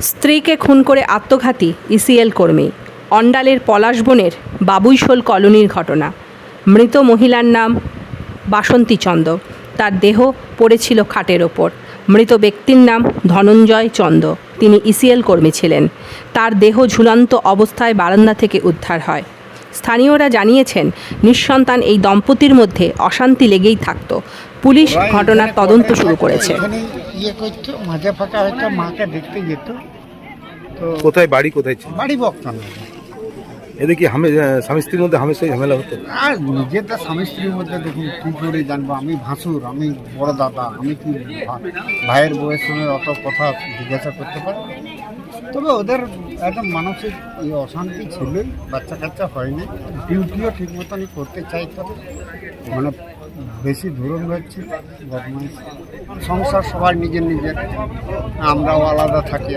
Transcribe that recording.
স্ত্রীকে খুন করে আত্মঘাতী ইসিএল কর্মী। অন্ডালের পলাশবনের বাবুইশোল কলোনির ঘটনা। মৃত মহিলার নাম বাসন্তী চন্দ। তার দেহ পড়েছিল খাটের ওপর। মৃত ব্যক্তির নাম ধনঞ্জয় চন্দ। তিনি ইসিএল কর্মী ছিলেন। তার দেহ ঝুলন্ত অবস্থায় বারান্দা থেকে উদ্ধার হয়। স্থানীয়রা জানিয়েছেন, নিঃসন্তান এই দম্পতির মধ্যে অশান্তি লেগেই থাকত। পুলিশ ঘটনার তদন্ত শুরু করেছে। মাঝে ফাঁকা হয়তো মাকে দেখতে যেত। তো কোথায় বাড়ি, কোথায় ছিল বাড়ি বকতাম না। এদের কি স্বামী স্ত্রীর মধ্যে হামেশাই ঝামেলা হতো? আর নিজেদের স্বামী স্ত্রীর মধ্যে দেখুন কী করে জানবো? আমি ভাসুর, আমি বড় দাদা, আমি কি ভাইয়ের বউয়ের সঙ্গে অত কথা জিজ্ঞাসা করতে পারি? তবে ওদের একটা মানসিক অশান্তি ছিলই, বাচ্চা কাচ্চা হয়নি। ডিউটিও ঠিক মতনই করতে চাইতো, মানে বেশি ধরন হচ্ছে বদমাইশ। সংসার সবার নিজের নিজের, আমরাও আলাদা থাকি।